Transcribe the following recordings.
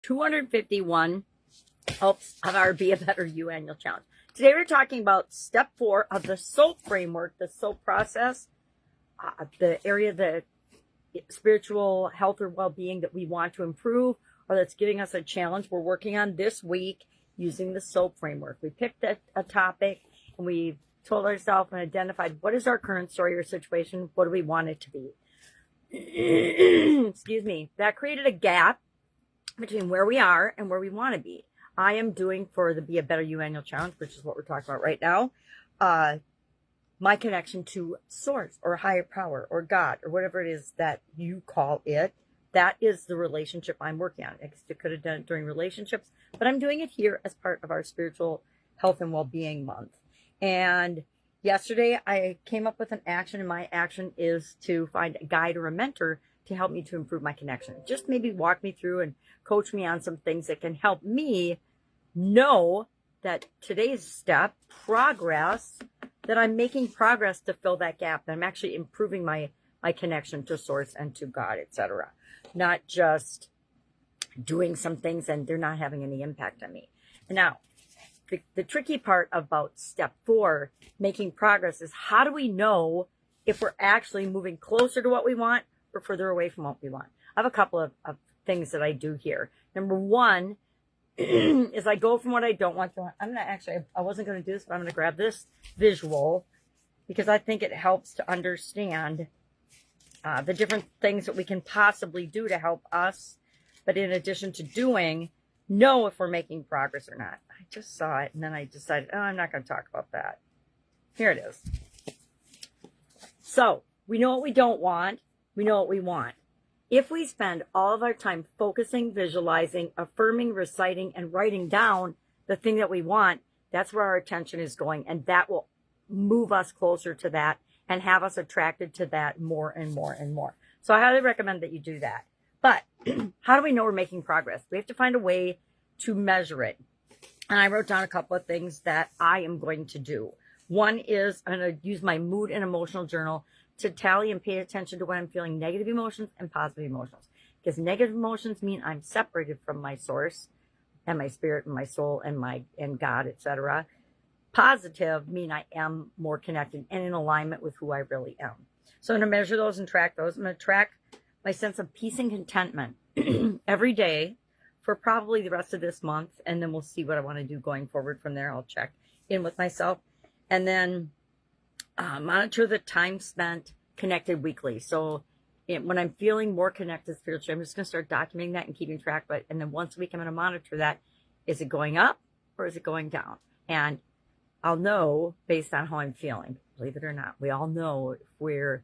251 helps of our Be a Better You annual challenge. Today we're talking about step 4 of the SOAP framework, the SOAP process, the area of the spiritual health or well-being that we want to improve or that's giving us a challenge we're working on this week using the SOAP framework. We picked a topic and we told ourselves and identified what is our current story or situation, what do we want it to be. Excuse me. That created a gap between where we are and where we want to be. I am doing for the Be a Better You annual challenge, which is what we're talking about right now, my connection to source or higher power or God or whatever it is that you call it. That is the relationship I'm working on. I could have done it during relationships, but I'm doing it here as part of our spiritual health and well-being month. And yesterday I came up with an action, and my action is to find a guide or a mentor to help me to improve my connection. Just maybe walk me through and coach me on some things that can help me know that today's step, progress, that I'm making progress to fill that gap, that I'm actually improving my connection to source and to God, etc. Not just doing some things and they're not having any impact on me. Now, the tricky part about step 4, making progress, is how do we know if we're actually moving closer to what we want or further away from what we want? I have a couple of things that I do here. Number 1 is I go from what I don't want to. I wasn't going to do this, but I'm going to grab this visual because I think it helps to understand the different things that we can possibly do to help us. But in addition to doing, know if we're making progress or not. I just saw it and then I decided, oh, I'm not going to talk about that. Here it is. So we know what we don't want. We know what we want. If we spend all of our time focusing, visualizing, affirming, reciting, and writing down the thing that we want, that's where our attention is going. And that will move us closer to that and have us attracted to that more and more and more. So I highly recommend that you do that. But how do we know we're making progress? We have to find a way to measure it. And I wrote down a couple of things that I am going to do. One is I'm going to use my mood and emotional journal to tally and pay attention to when I'm feeling negative emotions and positive emotions. Because negative emotions mean I'm separated from my source and my spirit and my soul and God, etc. Positive mean I am more connected and in alignment with who I really am. So I'm going to measure those and track those. I'm going to track my sense of peace and contentment every day for probably the rest of this month. And then we'll see what I want to do going forward from there. I'll check in with myself. And then monitor the time spent connected weekly. So when I'm feeling more connected spiritually, I'm just going to start documenting that and keeping track of it. And then once a week, I'm going to monitor that. Is it going up or is it going down? And I'll know based on how I'm feeling. Believe it or not, we all know if we're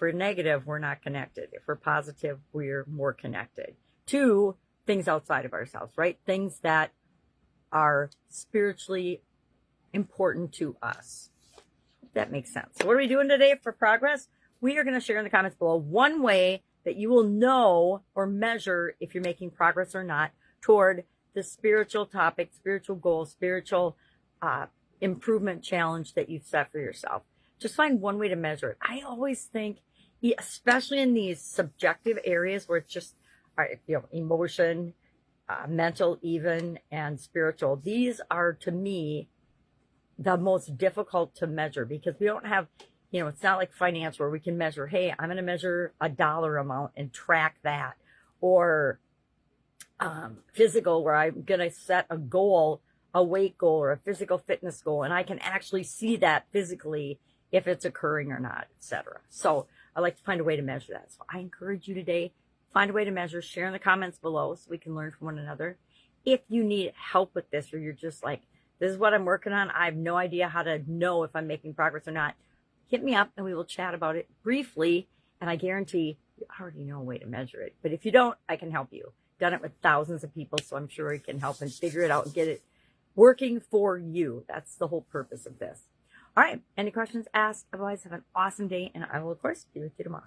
negative, we're not connected. If we're positive, we're more connected to things outside of ourselves, right? Things that are spiritually important to us. That makes sense. So what are we doing today for progress? We are going to share in the comments below one way that you will know or measure if you're making progress or not toward the spiritual topic, spiritual goal, spiritual improvement challenge that you've set for yourself. Just find one way to measure it. I always think, especially in these subjective areas where it's just emotion, mental even, and spiritual, these are to me the most difficult to measure because we don't have, it's not like finance where we can measure, hey, I'm going to measure a dollar amount and track that, or physical where I'm going to set a goal, a weight goal or a physical fitness goal, and I can actually see that physically if it's occurring or not, etc. So I like to find a way to measure that. So I encourage you today, find a way to measure, share in the comments below so we can learn from one another. If you need help with this, or you're just like, this is what I'm working on, I have no idea how to know if I'm making progress or not, hit me up and we will chat about it briefly. And I guarantee you already know a way to measure it. But if you don't, I can help you. Done it with thousands of people, so I'm sure I can help and figure it out and get it working for you. That's the whole purpose of this. All right. Any questions? Ask. Otherwise, have an awesome day. And I will, of course, be with you tomorrow.